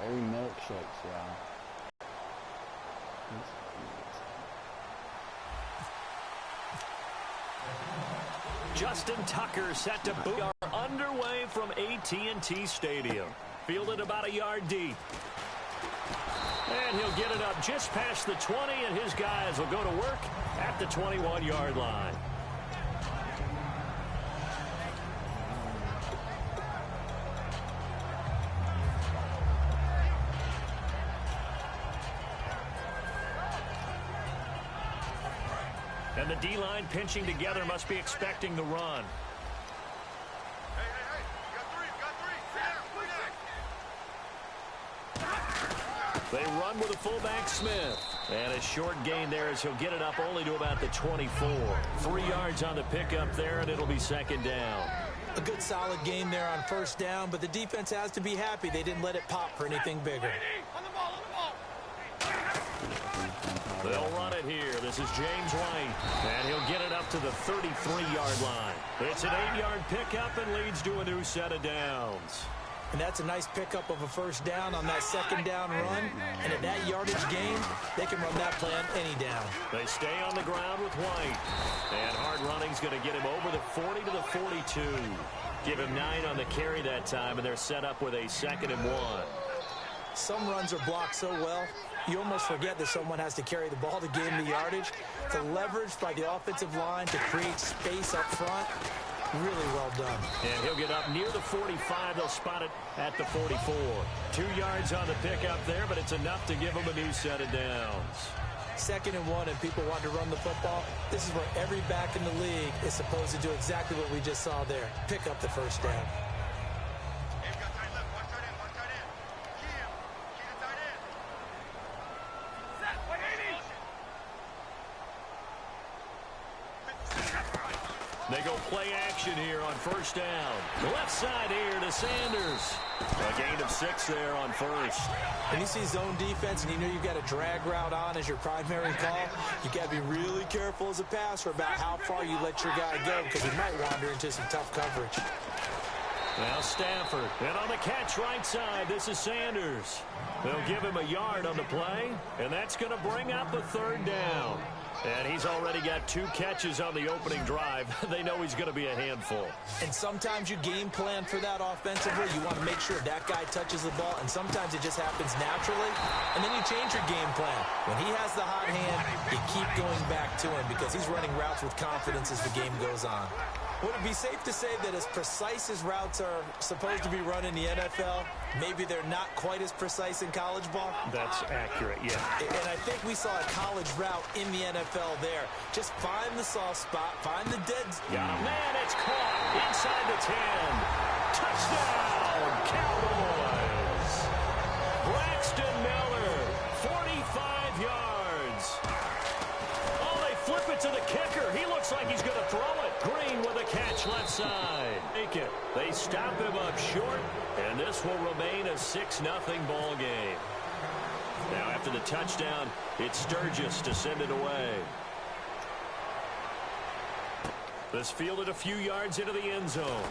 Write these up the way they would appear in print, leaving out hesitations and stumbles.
Very milkshakes, y'all. Justin Tucker set to boot. We are underway from AT&T Stadium. Fielded about a yard deep. And he'll get it up just past the 20, and his guys will go to work at the 21-yard line. And the D-line pinching together must be expecting the run. They run with a fullback, Smith. And a short gain there as he'll get it up only to about the 24. 3 yards on the pickup there, and it'll be second down. A good solid game there on first down, but the defense has to be happy they didn't let it pop for anything bigger. They'll run it here. This is James White. And he'll get it up to the 33-yard line. It's an 8-yard pickup and leads to a new set of downs. And that's a nice pickup of a first down on that second down run. And at that yardage gain, they can run that play on any down. They stay on the ground with White. And hard running's going to get him over the 40 to the 42. Give him 9 on the carry that time, and they're set up with a 2nd and 1. Some runs are blocked so well, you almost forget that someone has to carry the ball to gain the yardage. The leverage by the offensive line to create space up front, really well done. And he'll get up near the 45. They'll spot it at the 44. 2 yards on the pickup there, but it's enough to give him a new set of downs. 2nd and 1, and people want to run the football. This is where every back in the league is supposed to do exactly what we just saw there. Pick up the first down. They go play action here on first down. Left side here to Sanders. A gain of 6 there on first. When you see zone defense and you know you've got a drag route on as your primary call, you got to be really careful as a passer about how far you let your guy go because he might wander into some tough coverage. Now Stafford. And on the catch right side, this is Sanders. They'll give him a yard on the play, and that's going to bring up a 3rd down. And he's already got 2 catches on the opening drive. They know he's going to be a handful. And sometimes you game plan for that offensively. You want to make sure that guy touches the ball, and sometimes it just happens naturally. And then you change your game plan. When he has the hot hand, you keep going back to him because he's running routes with confidence as the game goes on. Would it be safe to say that as precise as routes are supposed to be run in the NFL, maybe they're not quite as precise in college ball? That's accurate, yeah. And I think we saw a college route in the NFL there. Just find the soft spot, find the dead. Yeah, man, it's caught inside the 10. Touchdown, Cowboys. Braxton Miller, 45 yards. Oh, they flip it to the kicker. He looks like he's going to throw it. Green with a catch left side. Make it. They stop him up short, and this will remain a 6-0 ball game. Now after the touchdown, it's Sturgis to send it away. This fielded a few yards into the end zone.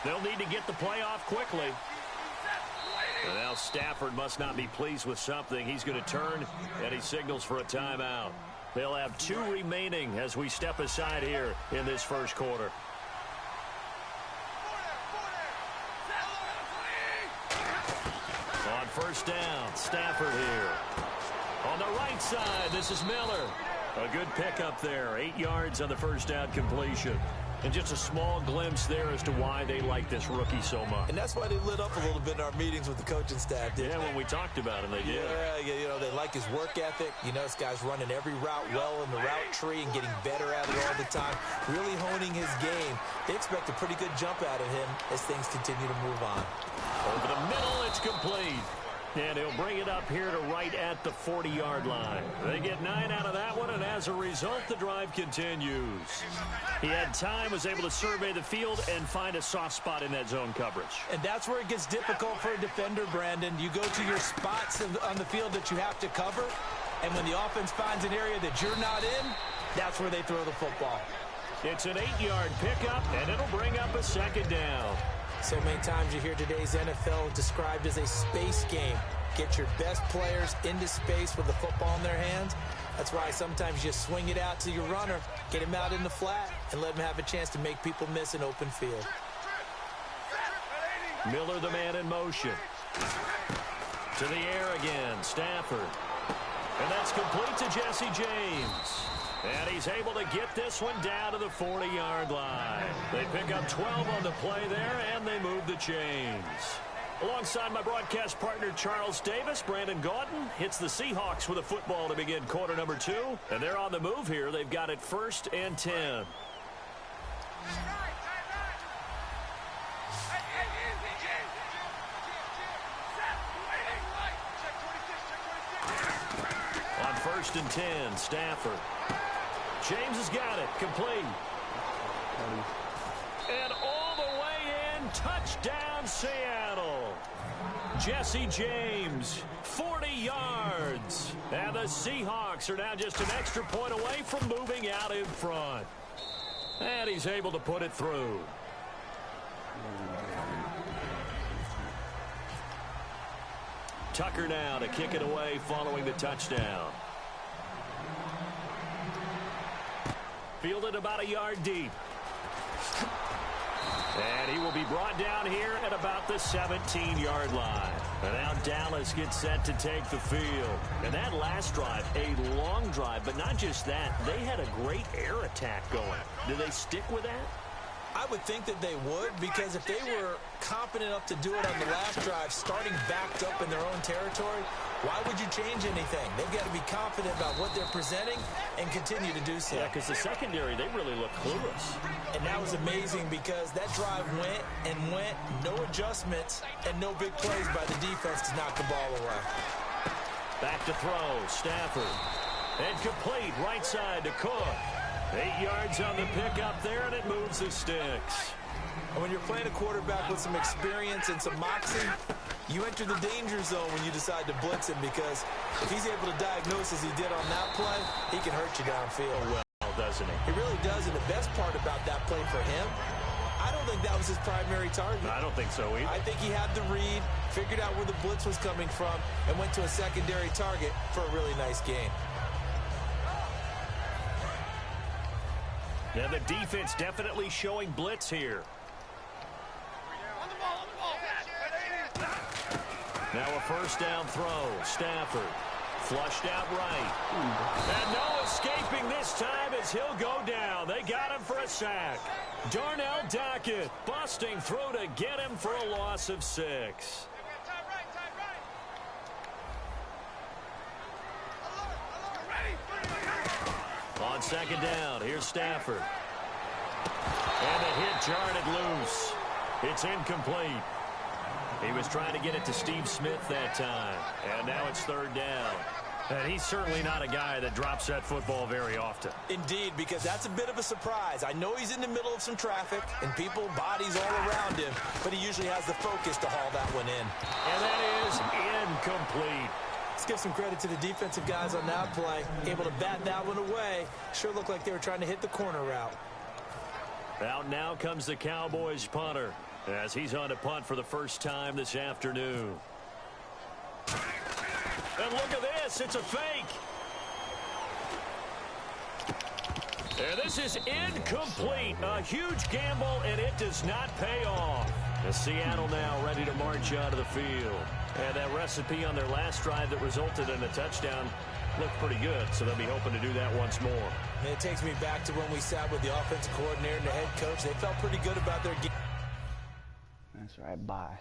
They'll need to get the play off quickly. And now Stafford must not be pleased with something. He's going to turn, and he signals for a timeout. They'll have 2 remaining as we step aside here in this first quarter. On first down, Stafford here. On the right side, this is Miller. A good pickup there. 8 yards on the first down completion. And just a small glimpse there as to why they like this rookie so much. And that's why they lit up a little bit in our meetings with the coaching staff, didn't they? When we talked about him, they did. Yeah, you know, they like his work ethic. You know, this guy's running every route well in the route tree and getting better at it all the time, really honing his game. They expect a pretty good jump out of him as things continue to move on. Over the middle, it's complete. And he'll bring it up here to right at the 40-yard line. They get 9 out of that one, and as a result, the drive continues. He had time, was able to survey the field and find a soft spot in that zone coverage. And that's where it gets difficult for a defender, Brandon. You go to your spots on the field that you have to cover, and when the offense finds an area that you're not in, that's where they throw the football. It's an 8-yard pickup, and it'll bring up a second down. So many times you hear today's NFL described as a space game. Get your best players into space with the football in their hands. That's why sometimes you just swing it out to your runner, get him out in the flat, and let him have a chance to make people miss an open field. Miller, the man in motion. To the air again, Stafford. And that's complete to Jesse James. And he's able to get this one down to the 40-yard line. They pick up 12 on the play there, and they move the chains. Alongside my broadcast partner, Charles Davis, Brandon Gaudin hits the Seahawks with a football to begin quarter number 2. And they're on the move here. They've got it 1st and 10. On 1st and 10, Stafford. James has got it. Complete. And all the way in. Touchdown, Seattle. Jesse James, 40 yards. And the Seahawks are now just an extra point away from moving out in front. And he's able to put it through. Tucker now to kick it away following the touchdown. Fielded about a yard deep. And he will be brought down here at about the 17-yard line. And now Dallas gets set to take the field. And that last drive, a long drive, but not just that. They had a great air attack going. Do they stick with that? I would think that they would, because if they were confident enough to do it on the last drive, starting backed up in their own territory, why would you change anything? They've got to be confident about what they're presenting and continue to do so. Yeah, because the secondary, they really look clueless. And that was amazing because that drive went and went, no adjustments, and no big plays by the defense to knock the ball away. Back to throw, Stafford. And complete, right side to Cook. 8 yards on the pickup there, and it moves the sticks. And when you're playing a quarterback with some experience and some moxie, you enter the danger zone when you decide to blitz him, because if he's able to diagnose as he did on that play, he can hurt you downfield. Well, doesn't he? He really does, and the best part about that play for him, I don't think that was his primary target. I don't think so either. I think he had the read, figured out where the blitz was coming from, and went to a secondary target for a really nice game. Yeah, the defense definitely showing blitz here. Now a first down throw. Stafford flushed out right. And no escaping this time as he'll go down. They got him for a sack. Darnell Dockett busting through to get him for a loss of 6. On second down, here's Stafford. And the hit jarred it loose. It's incomplete. He was trying to get it to Steve Smith that time. And now it's 3rd down. And he's certainly not a guy that drops that football very often. Indeed, because that's a bit of a surprise. I know he's in the middle of some traffic and people, bodies all around him, but he usually has the focus to haul that one in. And that is incomplete. Let's give some credit to the defensive guys on that play. Able to bat that one away. Sure looked like they were trying to hit the corner route. Out now comes the Cowboys punter as he's on to punt for the first time this afternoon. And look at this. It's a fake. And this is incomplete. A huge gamble, and it does not pay off. The Seattle now ready to march out of the field. And that recipe on their last drive that resulted in a touchdown looked pretty good, so they'll be hoping to do that once more. And it takes me back to when we sat with the offensive coordinator and the head coach. They felt pretty good about their game. That's right, bye.